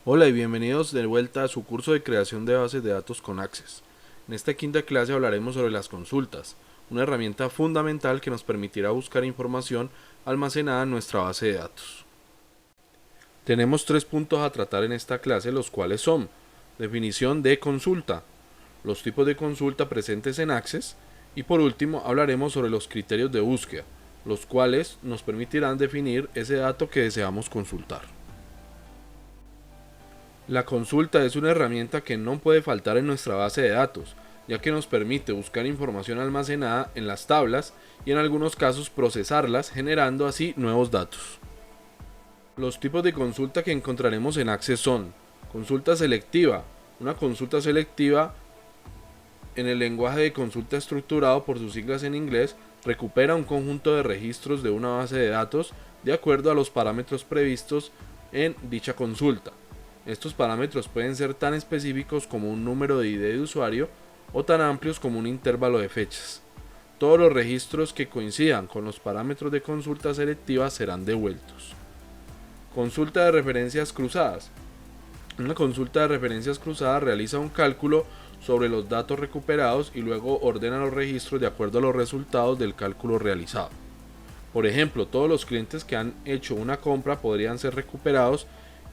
Hola y bienvenidos de vuelta a su curso de creación de bases de datos con Access. En esta quinta clase hablaremos sobre las consultas, una herramienta fundamental que nos permitirá buscar información almacenada en nuestra base de datos. Tenemos 3 puntos a tratar en esta clase, los cuales son: definición de consulta, los tipos de consulta presentes en Access y por último hablaremos sobre los criterios de búsqueda, los cuales nos permitirán definir ese dato que deseamos consultar. La consulta es una herramienta que no puede faltar en nuestra base de datos, ya que nos permite buscar información almacenada en las tablas y en algunos casos procesarlas, generando así nuevos datos. Los tipos de consulta que encontraremos en Access son: consulta selectiva. Una consulta selectiva, en el lenguaje de consulta estructurado por sus siglas en inglés, recupera un conjunto de registros de una base de datos de acuerdo a los parámetros previstos en dicha consulta. Estos parámetros pueden ser tan específicos como un número de ID de usuario o tan amplios como un intervalo de fechas. Todos los registros que coincidan con los parámetros de consulta selectiva serán devueltos. Consulta de referencias cruzadas. Una consulta de referencias cruzadas realiza un cálculo sobre los datos recuperados y luego ordena los registros de acuerdo a los resultados del cálculo realizado. Por ejemplo, todos los clientes que han hecho una compra podrían ser recuperados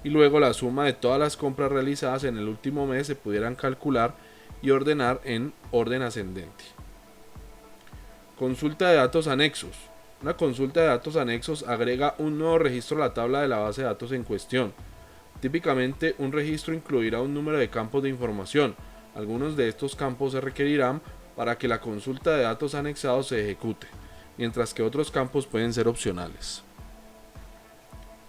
y luego la suma de todas las compras realizadas en el último mes se pudieran calcular y ordenar en orden ascendente. Consulta de datos anexos. Una consulta de datos anexos agrega un nuevo registro a la tabla de la base de datos en cuestión. Típicamente, un registro incluirá un número de campos de información. Algunos de estos campos se requerirán para que la consulta de datos anexados se ejecute, mientras que otros campos pueden ser opcionales.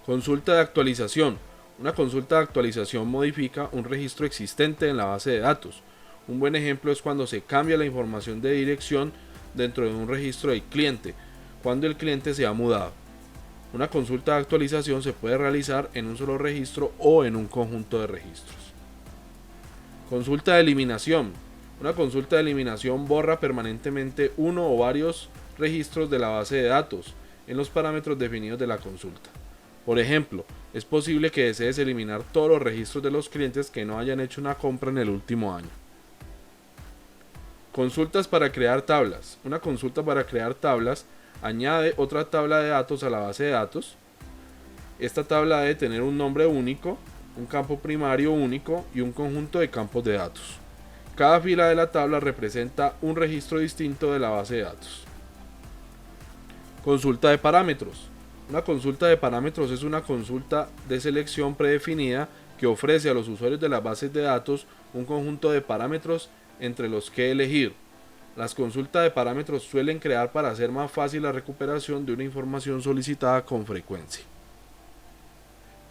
Consulta de actualización. Una consulta de actualización modifica un registro existente en la base de datos. Un buen ejemplo es cuando se cambia la información de dirección dentro de un registro del cliente, cuando el cliente se ha mudado. Una consulta de actualización se puede realizar en un solo registro o en un conjunto de registros. Consulta de eliminación. Una consulta de eliminación borra permanentemente uno o varios registros de la base de datos en los parámetros definidos de la consulta. Por ejemplo, es posible que desees eliminar todos los registros de los clientes que no hayan hecho una compra en el último año. Consultas para crear tablas. Una consulta para crear tablas añade otra tabla de datos a la base de datos. Esta tabla debe tener un nombre único, un campo primario único y un conjunto de campos de datos. Cada fila de la tabla representa un registro distinto de la base de datos. Consulta de parámetros. Una consulta de parámetros es una consulta de selección predefinida que ofrece a los usuarios de las bases de datos un conjunto de parámetros entre los que elegir. Las consultas de parámetros suelen crear para hacer más fácil la recuperación de una información solicitada con frecuencia.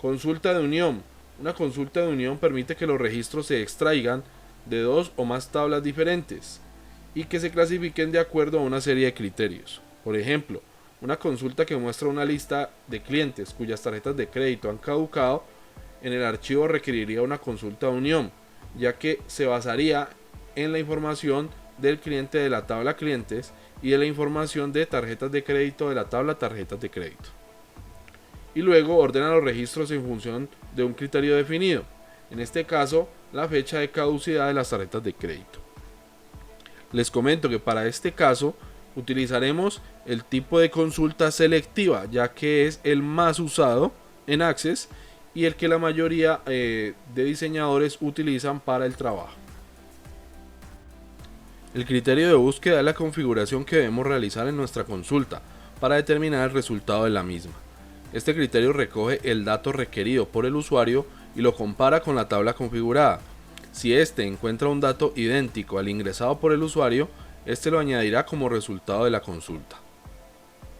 Consulta de unión. Una consulta de unión permite que los registros se extraigan de dos o más tablas diferentes y que se clasifiquen de acuerdo a una serie de criterios. Por ejemplo, una consulta que muestra una lista de clientes cuyas tarjetas de crédito han caducado en el archivo requeriría una consulta de unión, ya que se basaría en la información del cliente de la tabla clientes y de la información de tarjetas de crédito de la tabla tarjetas de crédito. Y luego ordena los registros en función de un criterio definido, en este caso la fecha de caducidad de las tarjetas de crédito. Les comento que para este caso utilizaremos el tipo de consulta selectiva, ya que es el más usado en Access y el que la mayoría de diseñadores utilizan para el trabajo. El criterio de búsqueda es la configuración que debemos realizar en nuestra consulta para determinar el resultado de la misma. Este criterio recoge el dato requerido por el usuario y lo compara con la tabla configurada. Si éste encuentra un dato idéntico al ingresado por el usuario, este lo añadirá como resultado de la consulta.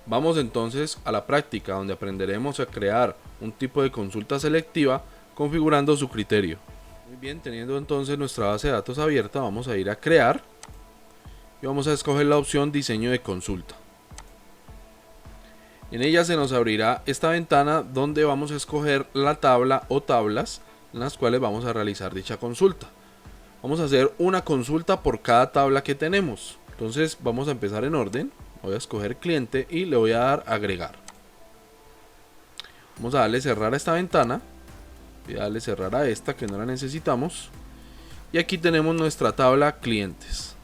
Vamos entonces a la práctica, donde aprenderemos a crear un tipo de consulta selectiva configurando su criterio. Muy bien, teniendo entonces nuestra base de datos abierta, vamos a ir a crear y vamos a escoger la opción diseño de consulta. En ella se nos abrirá esta ventana donde vamos a escoger la tabla o tablas en las cuales vamos a realizar dicha consulta. Vamos a hacer una consulta por cada tabla que tenemos. Entonces vamos a empezar en orden. Voy a escoger cliente y le voy a dar agregar. Vamos a darle cerrar a esta ventana. Voy a darle cerrar a esta que no la necesitamos. Y aquí tenemos nuestra tabla clientes.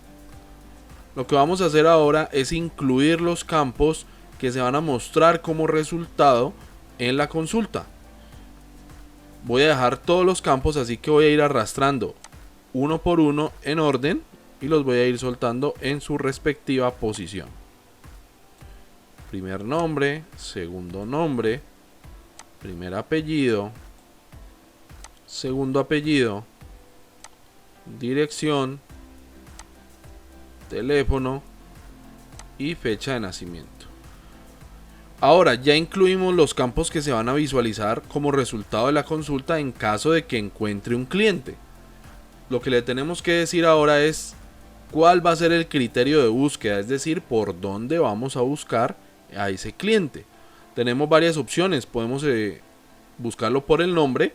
Lo que vamos a hacer ahora es incluir los campos que se van a mostrar como resultado en la consulta. Voy a dejar todos los campos, así que voy a ir arrastrando uno por uno en orden y los voy a ir soltando en su respectiva posición. Primer nombre, segundo nombre, primer apellido, segundo apellido, dirección, teléfono y fecha de nacimiento. Ahora ya incluimos los campos que se van a visualizar como resultado de la consulta en caso de que encuentre un cliente. Lo que le tenemos que decir ahora es cuál va a ser el criterio de búsqueda, es decir, por dónde vamos a buscar a ese cliente. Tenemos varias opciones, podemos buscarlo por el nombre.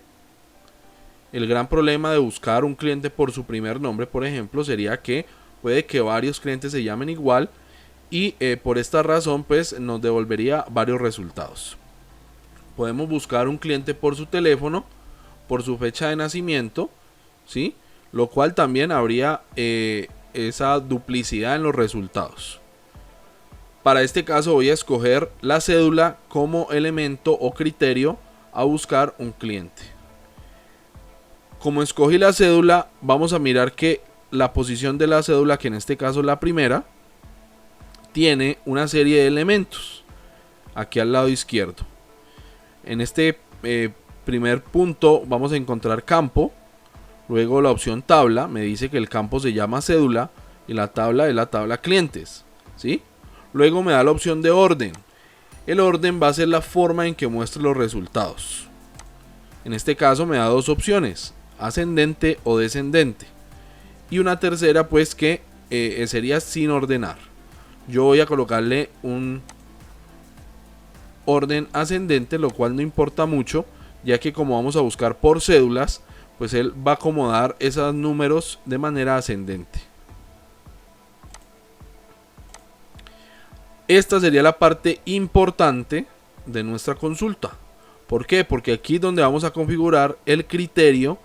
El gran problema de buscar un cliente por su primer nombre, por ejemplo, sería que puede que varios clientes se llamen igual y por esta razón pues nos devolvería varios resultados. Podemos buscar un cliente por su teléfono, por su fecha de nacimiento, ¿sí? Lo cual también habría esa duplicidad en los resultados. Para este caso voy a escoger la cédula como elemento o criterio a buscar un cliente. Como escogí la cédula, vamos a mirar que la posición de la cédula, que en este caso es la primera, tiene una serie de elementos aquí al lado izquierdo. En este primer punto vamos a encontrar campo, luego la opción tabla, me dice que el campo se llama cédula y la tabla es la tabla clientes, ¿sí? Luego me da la opción de orden. El orden va a ser la forma en que muestre los resultados. En este caso me da dos opciones, ascendente o descendente. Y una tercera pues que sería sin ordenar. Yo voy a colocarle un orden ascendente, lo cual no importa mucho, ya que como vamos a buscar por cédulas, pues él va a acomodar esos números de manera ascendente. Esta sería la parte importante de nuestra consulta. ¿Por qué? Porque aquí es donde vamos a configurar el criterio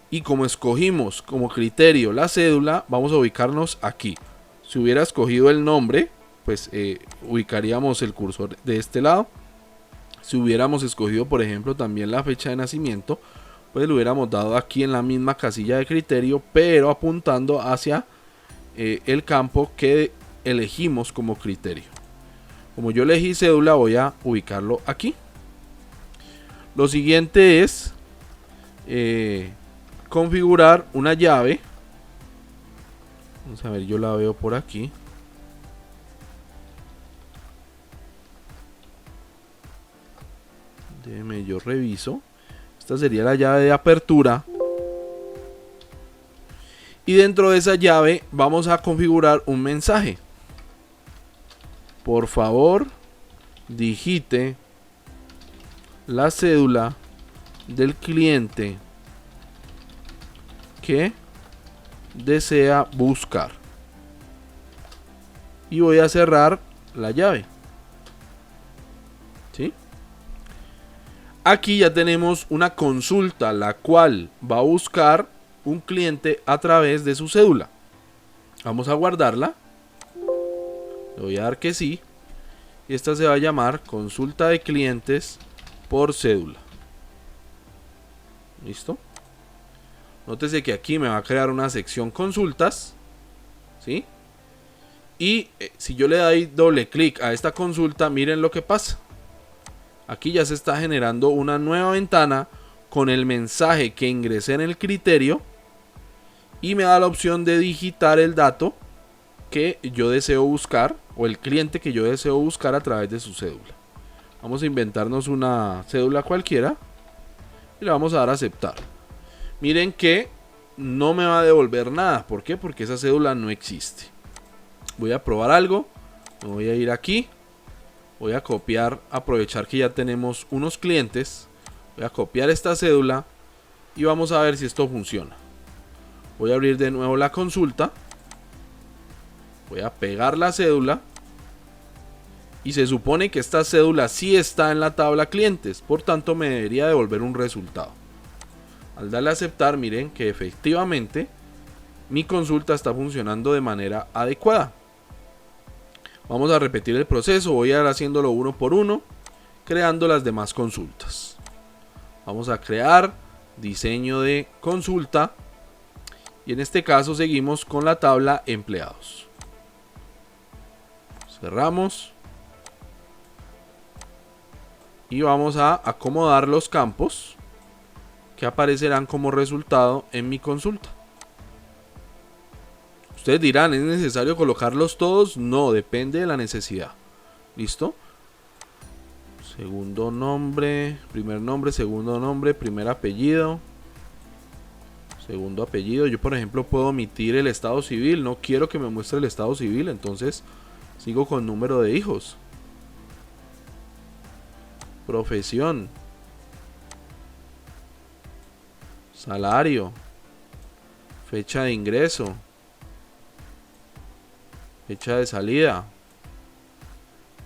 y como escogimos como criterio la cédula, vamos a ubicarnos aquí. Si hubiera escogido el nombre, pues ubicaríamos el cursor de este lado. Si hubiéramos escogido, por ejemplo, también la fecha de nacimiento, pues le hubiéramos dado aquí en la misma casilla de criterio, pero apuntando hacia el campo que elegimos como criterio. Como yo elegí cédula, voy a ubicarlo aquí. Lo siguiente es configurar una llave. Vamos a ver, yo la veo por aquí. Déjeme, yo reviso. Esta sería la llave de apertura. Y dentro de esa llave vamos a configurar un mensaje. Por favor, digite la cédula del cliente que desea buscar. Y voy a cerrar la llave. ¿Sí? Aquí ya tenemos una consulta, la cual va a buscar un cliente a través de su cédula. Vamos a guardarla. Le voy a dar que sí. Y esta se va a llamar consulta de clientes por cédula. ¿Listo? Nótese que aquí me va a crear una sección consultas. ¿Sí? Y si yo le doy doble clic a esta consulta, miren lo que pasa. Aquí ya se está generando una nueva ventana con el mensaje que ingresé en el criterio. Y me da la opción de digitar el dato que yo deseo buscar o el cliente que yo deseo buscar a través de su cédula. Vamos a inventarnos una cédula cualquiera y le vamos a dar a aceptar. Miren que no me va a devolver nada. ¿Por qué? Porque esa cédula no existe. Voy a probar algo. Me voy a ir aquí. Voy a copiar, aprovechar que ya tenemos unos clientes. Voy a copiar esta cédula y vamos a ver si esto funciona. Voy a abrir de nuevo la consulta. Voy a pegar la cédula. Y se supone que esta cédula sí está en la tabla clientes. Por tanto me debería devolver un resultado. Al darle a aceptar, miren que efectivamente mi consulta está funcionando de manera adecuada. Vamos a repetir el proceso, voy a ir haciéndolo uno por uno, creando las demás consultas. Vamos a crear diseño de consulta y en este caso seguimos con la tabla empleados. Cerramos y vamos a acomodar los campos que aparecerán como resultado en mi consulta. Ustedes dirán, ¿es necesario colocarlos todos? No, depende de la necesidad. ¿Listo? Segundo nombre, segundo nombre, primer apellido, segundo apellido. Yo, por ejemplo, puedo omitir el estado civil. No quiero que me muestre el estado civil, entonces sigo con número de hijos. Profesión. Salario. Fecha de ingreso. Fecha de salida.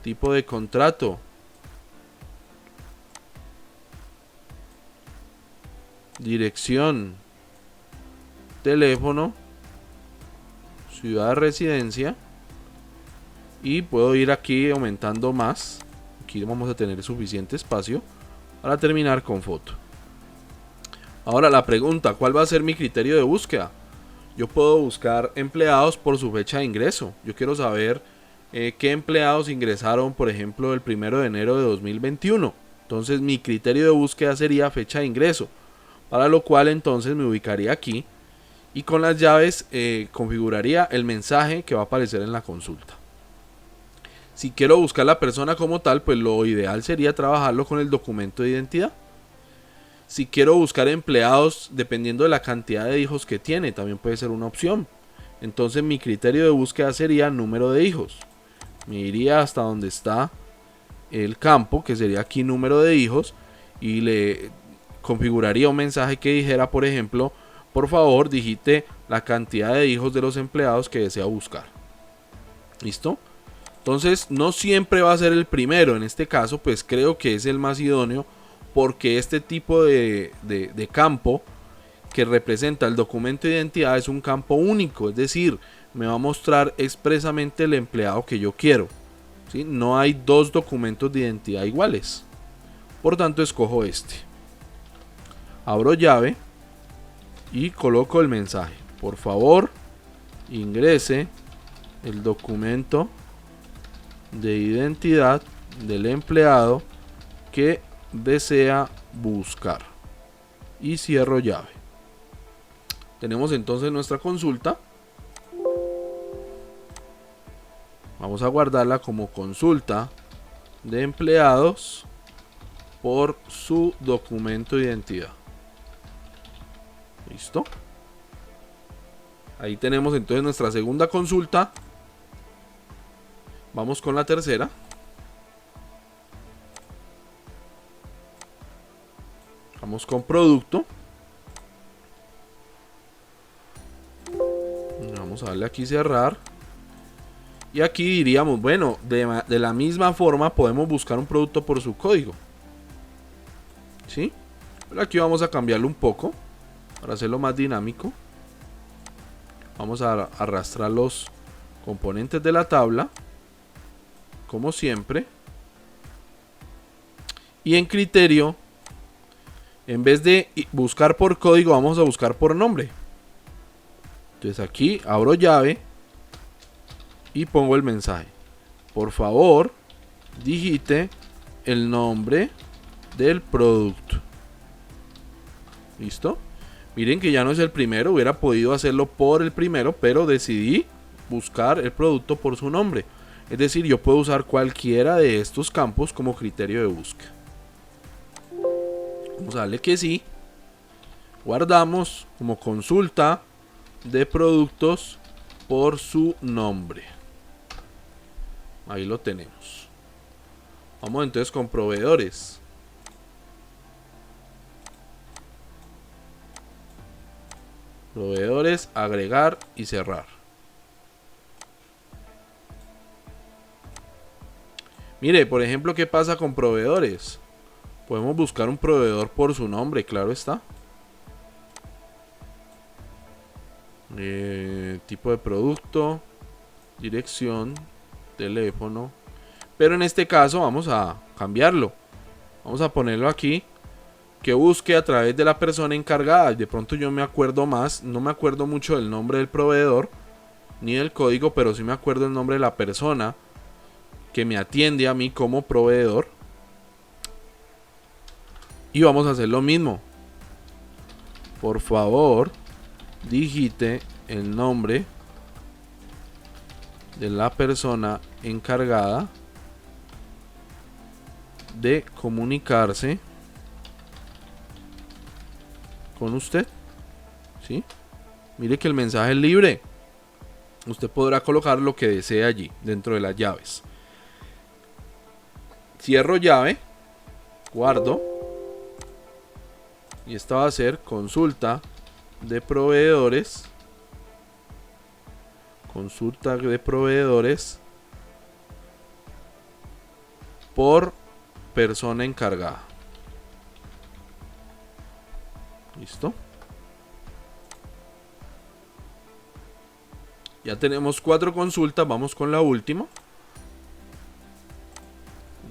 Tipo de contrato. Dirección. Teléfono. Ciudad de residencia. Y puedo ir aquí aumentando más. Aquí vamos a tener suficiente espacio para terminar con foto. Ahora la pregunta, ¿cuál va a ser mi criterio de búsqueda? Yo puedo buscar empleados por su fecha de ingreso. Yo quiero saber qué empleados ingresaron, por ejemplo, el 1 de enero de 2021. Entonces mi criterio de búsqueda sería fecha de ingreso, para lo cual entonces me ubicaría aquí y con las llaves configuraría el mensaje que va a aparecer en la consulta. Si quiero buscar la persona como tal, pues lo ideal sería trabajarlo con el documento de identidad. Si quiero buscar empleados, dependiendo de la cantidad de hijos que tiene, también puede ser una opción. Entonces mi criterio de búsqueda sería número de hijos. Me iría hasta donde está el campo, que sería aquí número de hijos, y le configuraría un mensaje que dijera, por ejemplo, por favor digite la cantidad de hijos de los empleados que desea buscar. ¿Listo? Entonces no siempre va a ser el primero. En este caso pues creo que es el más idóneo, porque este tipo de campo que representa el documento de identidad es un campo único, es decir, me va a mostrar expresamente el empleado que yo quiero, ¿sí? No hay dos documentos de identidad iguales, por tanto escojo este. Abro llave y coloco el mensaje: por favor ingrese el documento de identidad del empleado que desea buscar, y cierro llave. Tenemos entonces nuestra consulta. Vamos a guardarla como consulta de empleados por su documento de identidad. Listo. Ahí tenemos entonces nuestra segunda consulta. Vamos con la tercera. Vamos con producto. Vamos a darle aquí cerrar. Y aquí diríamos, bueno, de la misma forma podemos buscar un producto por su código, ¿sí? Pero aquí vamos a cambiarlo un poco para hacerlo más dinámico. Vamos a arrastrar los componentes de la tabla, como siempre. Y en criterio, en vez de buscar por código, vamos a buscar por nombre. Entonces aquí abro llave y pongo el mensaje: por favor digite el nombre del producto. ¿Listo? Miren que ya no es el primero, hubiera podido hacerlo por el primero, pero decidí buscar el producto por su nombre. Es decir, yo puedo usar cualquiera de estos campos como criterio de búsqueda. Vamos a darle que sí. Guardamos como consulta de productos por su nombre. Ahí lo tenemos. Vamos entonces con proveedores. Proveedores, agregar y cerrar. Mire, por ejemplo, ¿qué pasa con proveedores? Podemos buscar un proveedor por su nombre, claro está. tipo de producto, dirección, teléfono. Pero en este caso vamos a cambiarlo. Vamos a ponerlo aquí, que busque a través de la persona encargada. De pronto yo me acuerdo más, no me acuerdo mucho del nombre del proveedor ni del código, pero sí me acuerdo el nombre de la persona que me atiende a mí como proveedor. Y vamos a hacer lo mismo. Por favor, digite el nombre de la persona encargada de comunicarse con usted. ¿Sí? Mire que el mensaje es libre. Usted podrá colocar lo que desee allí, dentro de las llaves. Cierro llave, guardo. Y esta va a ser consulta de proveedores. Consulta de proveedores por persona encargada. ¿Listo? Ya tenemos 4 consultas. Vamos con la última.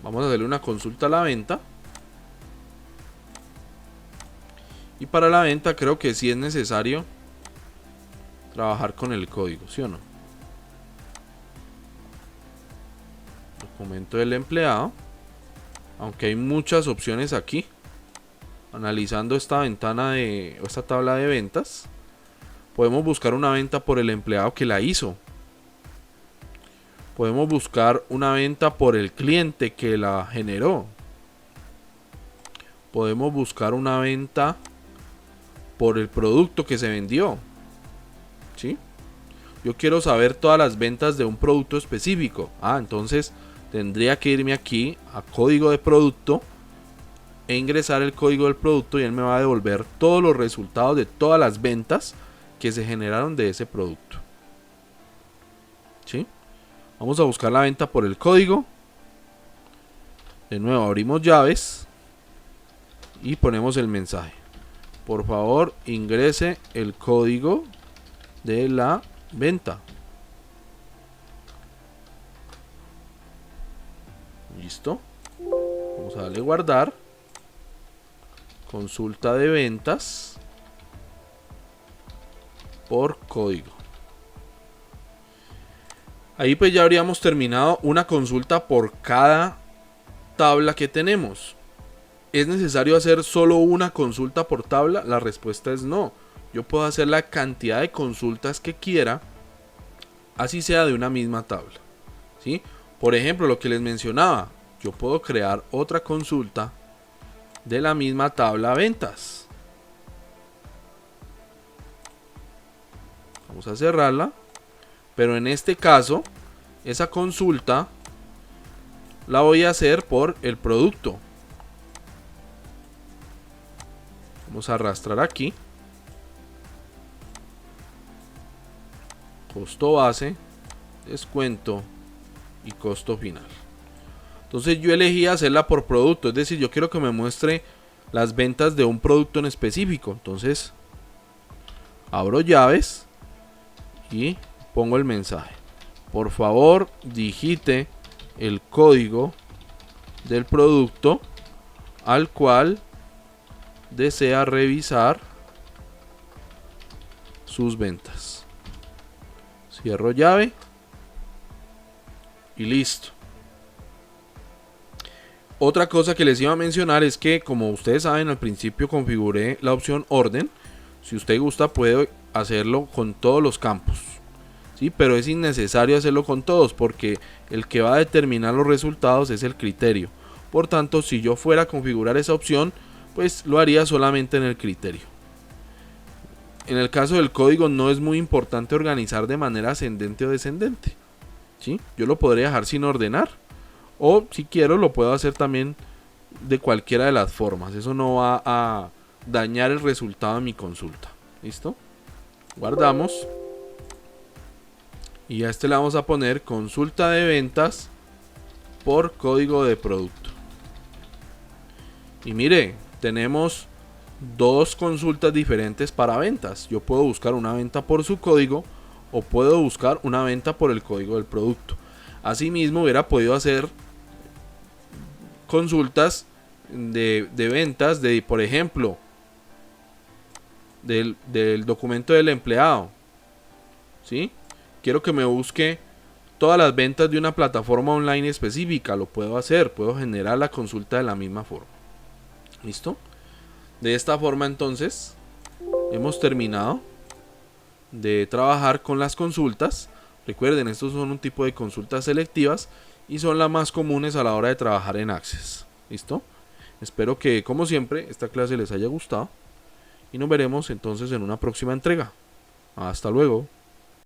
Vamos a hacerle una consulta a la venta. Y para la venta creo que sí es necesario trabajar con el código, ¿sí o no? Documento del empleado. Aunque hay muchas opciones aquí. Analizando esta ventana de esta tabla de ventas, podemos buscar una venta por el empleado que la hizo. Podemos buscar una venta por el cliente que la generó. Podemos buscar una venta por el producto que se vendió. ¿Sí? Yo quiero saber todas las ventas de un producto específico. Entonces tendría que irme aquí a código de producto e ingresar el código del producto y él me va a devolver todos los resultados de todas las ventas que se generaron de ese producto. ¿Sí? Vamos a buscar la venta por el código. De nuevo abrimos llaves y ponemos el mensaje. Por favor, ingrese el código de la venta. Listo. Vamos a darle guardar. Consulta de ventas por código. Ahí pues ya habríamos terminado una consulta por cada tabla que tenemos. ¿Es necesario hacer solo una consulta por tabla? La respuesta es no. Yo puedo hacer la cantidad de consultas que quiera, así sea de una misma tabla. ¿Sí? Por ejemplo, lo que les mencionaba, yo puedo crear otra consulta de la misma tabla ventas. Vamos a cerrarla. Pero en este caso, esa consulta la voy a hacer por el producto. Vamos a arrastrar aquí. Costo base, descuento y costo final. Entonces yo elegí hacerla por producto, es decir, yo quiero que me muestre las ventas de un producto en específico. Entonces abro llaves y pongo el mensaje. Por favor, digite el código del producto al cual desea revisar sus ventas. Cierro llave y listo. Otra cosa que les iba a mencionar es que, como ustedes saben, al principio configuré la opción orden. Si usted gusta puede hacerlo con todos los campos, ¿sí? Pero es innecesario hacerlo con todos porque el que va a determinar los resultados es el criterio. Por tanto, si yo fuera a configurar esa opción, pues lo haría solamente en el criterio. En el caso del código no es muy importante organizar de manera ascendente o descendente, ¿sí? Yo lo podría dejar sin ordenar, o si quiero lo puedo hacer también de cualquiera de las formas. Eso no va a dañar el resultado de mi consulta. ¿Listo? Guardamos. Y a este le vamos a poner consulta de ventas por código de producto. Y mire, tenemos dos consultas diferentes para ventas. Yo puedo buscar una venta por su código o puedo buscar una venta por el código del producto. Asimismo, hubiera podido hacer consultas de ventas de, por ejemplo, del documento del empleado. ¿Sí? Quiero que me busque todas las ventas de una plataforma online específica. Lo puedo hacer, puedo generar la consulta de la misma forma. ¿Listo? De esta forma entonces hemos terminado de trabajar con las consultas. Recuerden, estos son un tipo de consultas selectivas y son las más comunes a la hora de trabajar en Access. ¿Listo? Espero que, como siempre, esta clase les haya gustado y nos veremos entonces en una próxima entrega. Hasta luego.